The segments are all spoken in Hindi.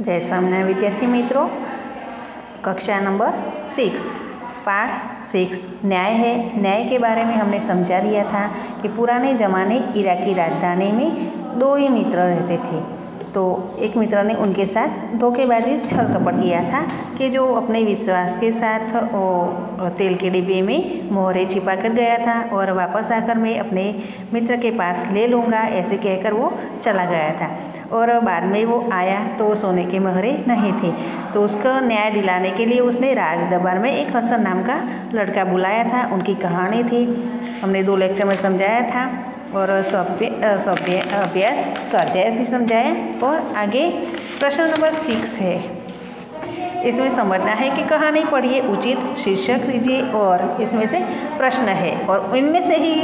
जय स्वामिनारायण विद्यार्थी मित्रों, कक्षा नंबर 6 पाठ 6 न्याय है। न्याय के बारे में हमने समझा दिया था कि पुराने ज़माने इराकी राजधानी में दो ही मित्र रहते थे। तो एक मित्र ने उनके साथ धोखेबाजी छल कपट किया था कि जो अपने विश्वास के साथ वो तेल के डिब्बे में मोहरे छिपा कर गया था और वापस आकर मैं अपने मित्र के पास ले लूँगा ऐसे कहकर वो चला गया था। और बाद में वो आया तो सोने के मोहरे नहीं थे। तो उसका न्याय दिलाने के लिए उसने राज दरबार में एक हसन नाम का लड़का बुलाया था। उनकी कहानी थी, हमने 2 लेक्चर में समझाया था और स्वाध्याय भी समझाया। और आगे प्रश्न नंबर 6 है, इसमें समझना है कि कहानी पढ़िए, उचित शीर्षक दीजिए और इसमें से प्रश्न है और इनमें से ही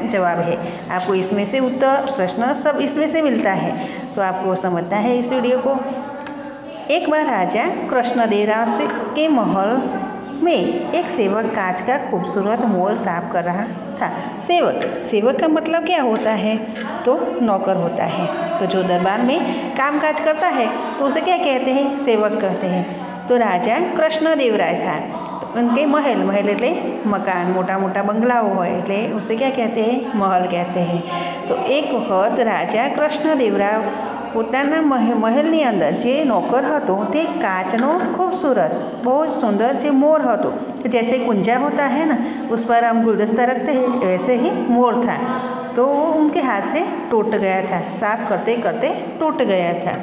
जवाब है। आपको इसमें से उत्तर प्रश्न सब इसमें से मिलता है, तो आपको समझना है इस वीडियो को। एक बार राजा कृष्णदेवराय के महल में एक सेवक कांच का खूबसूरत मोर साफ कर रहा था। सेवक का मतलब क्या होता है? तो नौकर होता है। तो जो दरबार में कामकाज करता है तो उसे क्या कहते हैं? सेवक कहते हैं। तो राजा कृष्णदेवराय था, तो उनके महल એટલે मकान, मोटा मोटा बंगलाओं હોય એટલે उसे क्या कहते हैं? महल कहते हैं। तो एक वक्त राजा कृष्णदेवराय પોતાના મહેલની અંદર જે નોકર હતો તે કાચનો खूबसूरत बहुत सुंदर जो मोर હતો, जैसे कुंजा होता है ना, उस पर हम गुलदस्ता रखते हैं, वैसे ही मोर था। तो वो उनके हाथ से टूट गया था, साफ करते करते टूट गया था।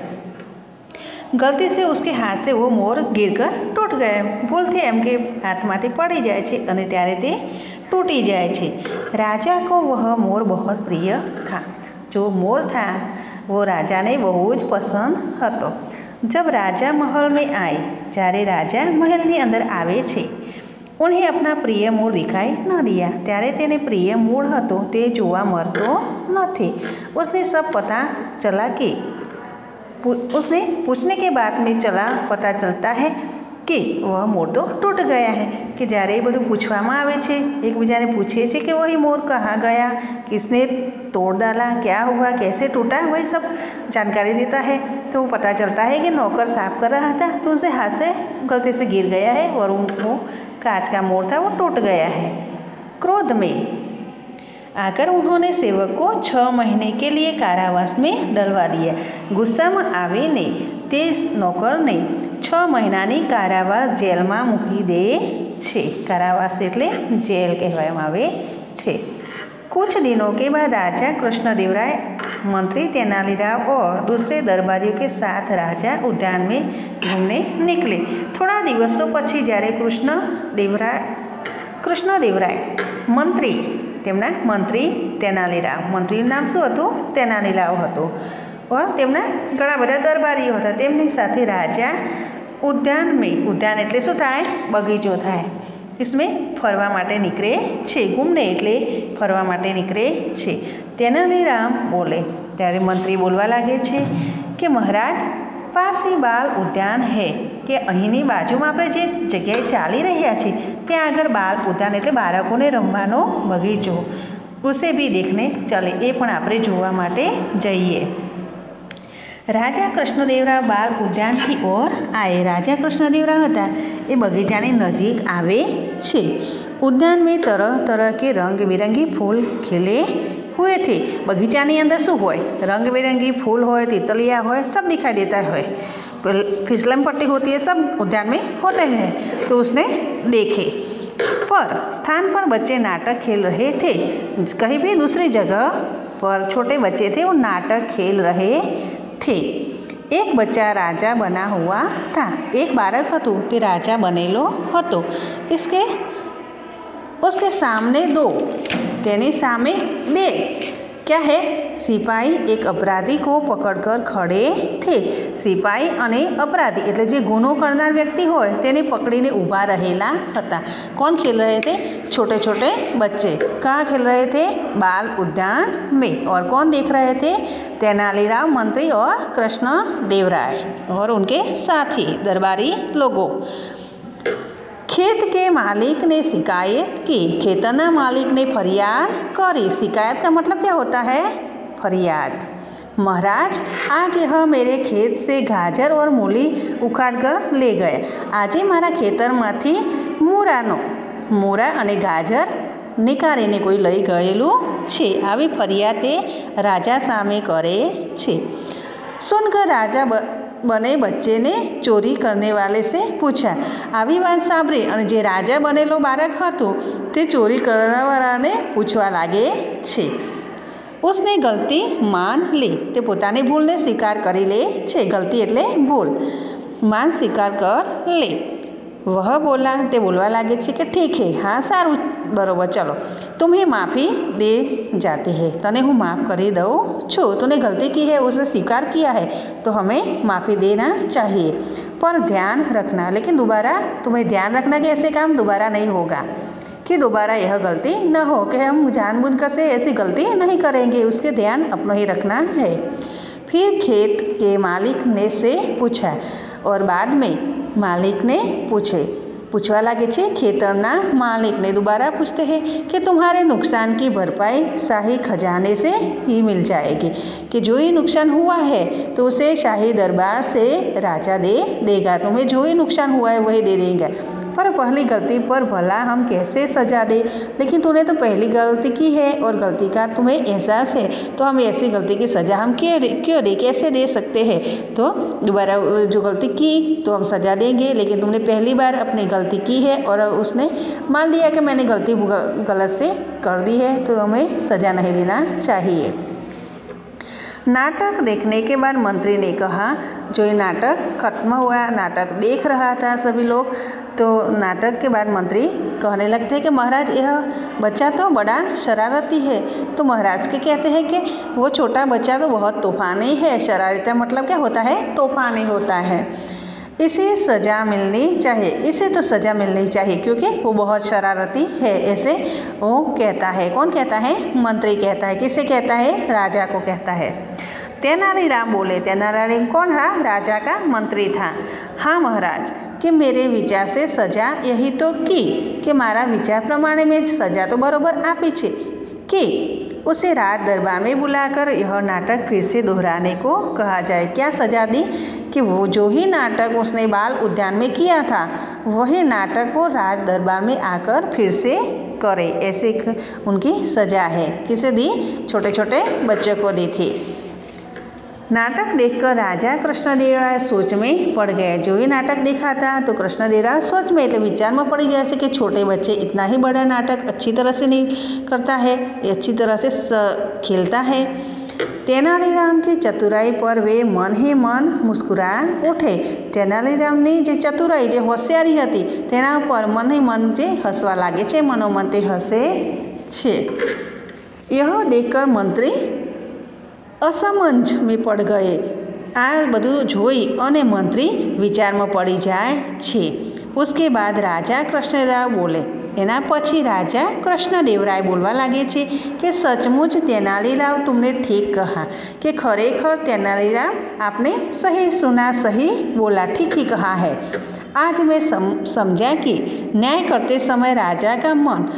गलती से उसके हाथ से वो मोर गिरकर टूट गया। भूलથી એમ કે હાથમાંથી પડી જાય છે અને ત્યારે તે टूटी जाए છે। राजा को वह मोर बहुत प्रिय था। जो मोर था वो राजा ने बहुत पसंद હતો। जब राजा महल में आए, જ્યારે राजा महलની અંદર આવે છે, उन्हें अपना प्रिय मोर दिखाई न दिया। ત્યારે તેને प्रिय मोर હતો તે જોવા મળતો નથી। उसने सब पता चला कि उसने पूछने के बाद में पता चलता है कि वह मोर तो टूट गया है। कि જ્યારે બધું પૂછવામાં આવે છે, એકબીજાને પૂછે છે कि वही मोर कहाँ गया, किसने तोड़ डाला, क्या हुआ, कैसे टूटा, वही सब जानकारी देता है। तो वो पता चलता है कि नौकर साफ कर रहा था तो उनसे हाथ से गलती से गिर गया है और वो कांच का मोर था वो टूट गया है। क्रोध में आकर उन्होंने सेवक को 6 महीने के लिए कारावास में डलवा दिया। गुस्सा में आवीने ते नौकर ने 6 महीनानी कारावास जेल में मूकी दे छे। कारावास एटले जेल कहेवामां आवे छे। कुछ दिनों के बाद राजा कृष्णदेवराय मंत्री तेनालीराम और दूसरे दरबारियों के साथ राजा उद्यान में घूमने निकले। थोड़ा दिवसों पछी જ્યારે कृष्णदेवराय मंत्री તેમના મંત્રી તેનાલીરામ, મંત્રીનું નામ શું હતું? તેનાલીરામ હતું और તેમના ઘણા બધા દરબારીઓ હતા। તેમની સાથે રાજા ઉદ્યાન એટલે શું થાય? બગીચો થાય। इसमें ફરવા માટે નીકળે છે। ઘૂમને એટલે ફરવા માટે નીકળે છે। તેનાલીરામ બોલે ત્યારે મંત્રી બોલવા લાગે છે કે મહારાજ, પાસી બાલ ઉદ્યાન है કે અહીંની બાજુમાં આપણે જે જગ્યાએ ચાલી રહ્યા છીએ ત્યાં આગળ બાલ ઉદ્યાન એટલે બાળકોને રમવાનો બગીચો, ઉસે भी देखने चले, એ પણ આપણે જોવા માટે જઈએ। राजा कृष्णदेवराय बाल उद्यान की ओर आए। राजा कृष्णदेवराय હતા એ બગીચાની નજીક આવે છે। उद्यान में तरह तरह के रंग बिरंगी फूल खिले हुए थे। बगीचानी अंदर शू होय? रंग बिरंगी फूल होय, तितलियाँ होय, सब दिखाई देता है। फिसलन पट्टी होती है, सब उद्यान में होते हैं। तो उसने देखे, पर स्थान पर बच्चे नाटक खेल रहे थे। कहीं भी दूसरी जगह पर छोटे बच्चे थे, वो नाटक खेल रहे थे। एक बच्चा राजा बना हुआ था। एक बालक હતું તે રાજા બનેલો હતો। उसके सामने 2, तेनी सामे 2 क्या है? सिपाही एक अपराधी को पकड़कर खड़े थे। सिपाही अने अपराधी एटले जे गुनो करनार व्यक्ति होय तेने पकड़ीने ऊभा रहेला हता। कौन खेल रहे थे? छोटे छोटे बच्चे। कहाँ खेल रहे थे? बाल उद्यान में। और कौन देख रहे थे? तेनालीराम मंत्री और कृष्णदेवराय और उनके साथी दरबारी लोगों। खेत के मालिक ने शिकायत की। खेतरना मालिक ने फरियाद करी। शिकायत का मतलब क्या होता है? फरियाद। महाराज, आज यह मेरे खेत से गाजर और मूली उखाड़ कर ले गए। આજે મારા ખેતરમાંથી મૂળા અને ગાજર નિકાળીને કોઈ લઈ ગયેલું છે। આવી ફરિયાદ તે રાજા સામે કરે છે। सुनकर राजा बने बच्चे ने चोरी करने वाले से पूछा। આવી વાત સાંભળી અને જે રાજા બનેલો બાળક હતો તે ચોરી કરનારવાળાને પૂછવા લાગે છે। उसने गलती मान ली, તે પોતાની ભૂલને સ્વીકાર કરી લે છે। ગલતી એટલે ભૂલ, मान स्वीकार कर ले। वह बोला, તે બોલવા લાગે છે કે ઠીક है, हाँ સારું, बरोबर, चलो तुम्हें माफ़ी दे जाती है, तने हूँ माफ़ કરી દઉં છું। तूने गलती की है, उसे स्वीकार किया है, तो हमें माफ़ी देना चाहिए, पर ध्यान रखना, लेकिन दोबारा तुम्हें ध्यान रखना कि ऐसे काम दोबारा नहीं होगा, कि दोबारा यह गलती न हो, कि हम जानबूझकर से ऐसी गलती नहीं करेंगे, उसके ध्यान अपना ही रखना है। फिर खेत के मालिक ने से पूछा, और बाद में मालिक ने पूछवा लगे छे। खेतरना मालिक ने दोबारा पूछते हैं कि तुम्हारे नुकसान की भरपाई शाही खजाने से ही मिल जाएगी, कि जो ही नुकसान हुआ है तो उसे शाही दरबार से राजा दे देगा, तुम्हें जो ही नुकसान हुआ है वही दे देंगे। पर पहली गलती पर भला हम कैसे सजा दे, लेकिन तूने तो पहली गलती की है और गलती का तुम्हें एहसास है, तो हम ऐसी गलती की सज़ा हम क्यों दे, कैसे दे सकते हैं। तो दोबारा जो गलती की तो हम सज़ा देंगे, लेकिन तुमने पहली बार अपनी गलती की है और उसने मान लिया कि मैंने गलती गलत से कर दी है, तो हमें सज़ा नहीं देना चाहिए। नाटक देखने के बाद मंत्री ने कहा, जो ये नाटक खत्म हुआ, नाटक देख रहा था सभी लोग, तो नाटक के बाद मंत्री कहने लगते हैं कि महाराज, यह बच्चा तो बड़ा शरारती है। तो महाराज के कहते हैं कि वो छोटा बच्चा तो बहुत तूफानी है। शरारती मतलब क्या होता है? तूफानी होता है। इसे सज़ा मिलनी चाहिए, इसे तो सज़ा मिलनी चाहिए क्योंकि वो बहुत शरारती है, ऐसे वो कहता है। कौन कहता है? मंत्री कहता है। किसे कहता है? राजा को कहता है। तेनालीराम बोले। तेनालीराम कौन था? राजा का मंत्री था। हाँ महाराज, कि मेरे विचार से सज़ा यही तो की, कि मारा विचार प्रमाणे में सज़ा तो बराबर आपी छे कि उसे राज दरबार में बुलाकर यह नाटक फिर से दोहराने को कहा जाए। क्या सज़ा दी? कि वो जो ही नाटक उसने बाल उद्यान में किया था वही नाटक वो राज दरबार में आकर फिर से करे, ऐसे उनकी सज़ा है। किसे दी? छोटे छोटे बच्चों को दी थी। नाटक देखकर राजा कृष्णदेव राय सोच में पड़ गए। जो ही नाटक देखा था तो कृष्णदेव राय सोच में એટલે વિચારમાં પડી ગયા છે कि छोटे बच्चे इतना ही बड़ा नाटक अच्छी तरह से नहीं करता है, अच्छी तरह से खेलता है। तेनालीराम की चतुराई पर वे मन ही मन मुस्कुरा उठे। तेनालीरामની જે ચતુરાઈ, જે હોશિયારી હતી તેના પર मन ही मन જે હસવા લાગે છે, મનોમન તે હસે છે। यह देखकर मंत्री असमंज में पड़ गए। आ बधु जोई अने मंत्री विचार में पड़ी जाए छे। उसके बाद राजा कृष्णदेव बोले। एना पछी राजा कृष्णदेवराय बोलवा लगे छे कि सचमुच तेनालीराम तुमने ठीक कहा, कि खरेखर तेनालीराम आपने सही सुना, सही बोला, ठीक ही कहा है। आज मैं समझा कि न्याय करते समय राजा का मन,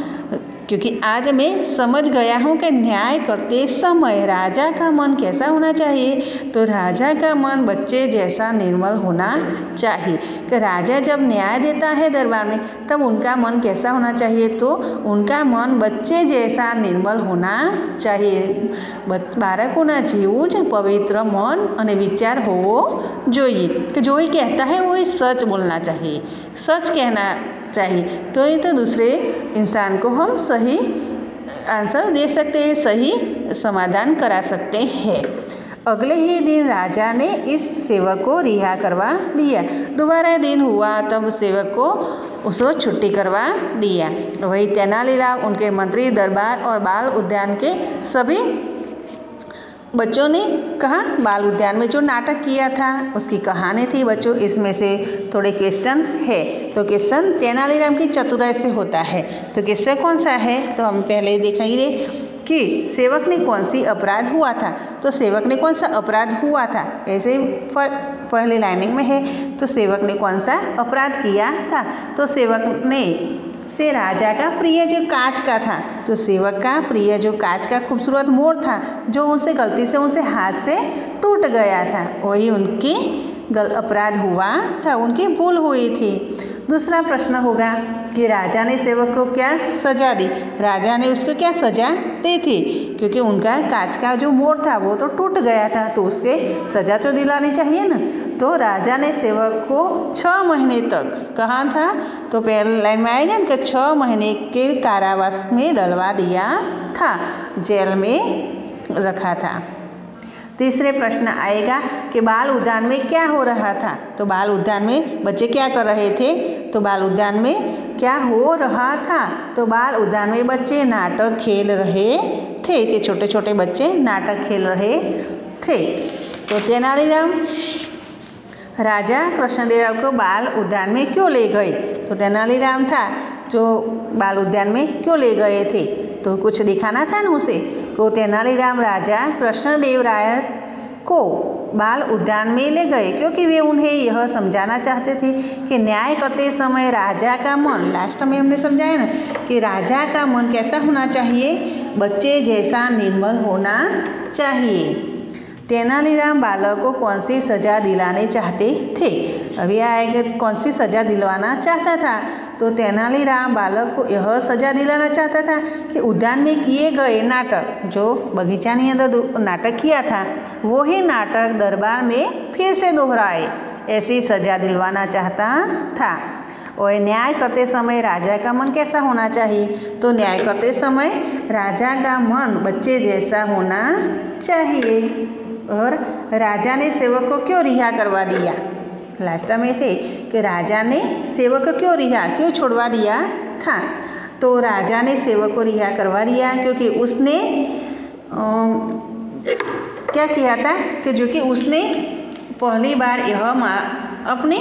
क्योंकि आज मैं समझ गया हूँ कि न्याय करते समय राजा का मन कैसा होना चाहिए। तो राजा का मन बच्चे जैसा निर्मल होना चाहिए। कि राजा जब न्याय देता है दरबार में तब उनका मन कैसा होना चाहिए? तो उनका मन बच्चे जैसा निर्मल होना चाहिए। बाळकोना जेवुं ज पवित्र मन और विचार होवो जोईए। कि जो ही कहता है वो ही सच बोलना चाहिए, सच कहना चाहिए, तो ये तो दूसरे इंसान को हम सही आंसर दे सकते हैं, सही समाधान करा सकते हैं। अगले ही दिन राजा ने इस सेवक को रिहा करवा दिया। दोबारा दिन हुआ तब सेवक को उसको छुट्टी करवा दिया। वही तेनालीराम, उनके मंत्री दरबार और बाल उद्यान के सभी बच्चों ने कहा, बाल उद्यान में जो नाटक किया था उसकी कहानी थी। बच्चों, इसमें से थोड़े क्वेश्चन है, तो क्वेश्चन तेनालीराम की चतुराई से होता है। तो क्वेश्चन कौन सा है? तो हम पहले देखेंगे कि सेवक ने कौन सी अपराध हुआ था। तो सेवक ने कौन सा अपराध हुआ था, ऐसे पहले लाइनिंग में है। तो सेवक ने कौन सा अपराध किया था? तो सेवक ने से राजा का प्रिय जो कांच का था, तो सेवक का प्रिय जो कांच का खूबसूरत मोर था जो उनसे गलती से उनसे हाथ से टूट गया था, वही उनकी अपराध हुआ था, उनकी भूल हुई थी। दूसरा प्रश्न होगा कि राजा ने सेवक को क्या सज़ा दी। राजा ने उसको क्या सज़ा दी थी, क्योंकि उनका कांच का जो मोर था वो तो टूट गया था, तो उसके सज़ा तो दिलानी चाहिए ना। तो राजा ने सेवक को 6 महीने तक, कहाँ था तो पहले लाइन में आएगा ना कि 6 महीने के कारावास में डलवा दिया था, जेल में रखा था। तीसरे प्रश्न आएगा कि बाल उद्यान में क्या हो रहा था। तो बाल उद्यान में बच्चे क्या कर रहे थे, तो बाल उद्यान में क्या हो रहा था, तो बाल उद्यान में बच्चे नाटक खेल रहे थे। ये छोटे छोटे बच्चे नाटक खेल रहे थे। तो तेनालीराम राजा कृष्णदेवराय को बाल उद्यान में क्यों ले गए, तो तेनालीराम था जो बाल उद्यान में क्यों ले गए थे, तो कुछ दिखाना था ना उसे। तो तेनालीराम राजा कृष्णदेवराय को बाल उद्यान में ले गए क्योंकि वे उन्हें यह समझाना चाहते थे कि न्याय करते समय राजा का मन, लास्ट में हमने समझाया ना कि राजा का मन कैसा होना चाहिए, बच्चे जैसा निर्मल होना चाहिए। तेनालीराम बालक को कौन सी सज़ा दिलाने चाहते थे। अभी आएगा कौन सी सज़ा दिलवाना चाहता था, तो तेनालीराम बालक को यह सज़ा दिलाना चाहता था कि उद्यान में किए गए नाटक, जो बगीचा के अंदर नाटक किया था वही नाटक दरबार में फिर से दोहराए, ऐसी सज़ा दिलवाना चाहता था। और न्याय करते समय राजा का मन कैसा होना चाहिए, तो न्याय करते समय राजा का मन बच्चे जैसा होना चाहिए। और राजा ने सेवक को क्यों रिहा करवा दिया, लास्ट में थे कि राजा ने सेवक को क्यों छोड़वा दिया था। तो राजा ने सेवक को रिहा करवा दिया क्योंकि उसने क्या किया था कि जो कि उसने पहली बार यह अपने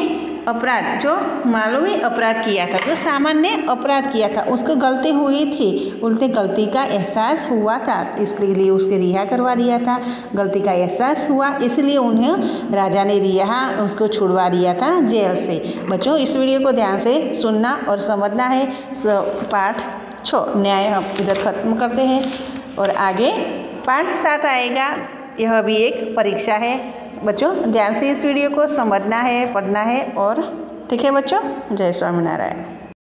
अपराध, जो मालूमी अपराध किया था, जो सामान्य अपराध किया था, उसको गलती हुई थी, उनसे गलती का एहसास हुआ था, इसलिए उसके रिहा करवा दिया था। गलती का एहसास हुआ इसलिए उन्हें राजा ने उसको छुड़वा दिया था जेल से। बच्चों इस वीडियो को ध्यान से सुनना और समझना है। पाठ 6 न्याय हम इधर खत्म करते हैं और आगे पाठ 7 आएगा। यह भी एक परीक्षा है। बच्चों ध्यान से इस वीडियो को समझना है, पढ़ना है और ठीक है बच्चों। जय स्वामीनारायण।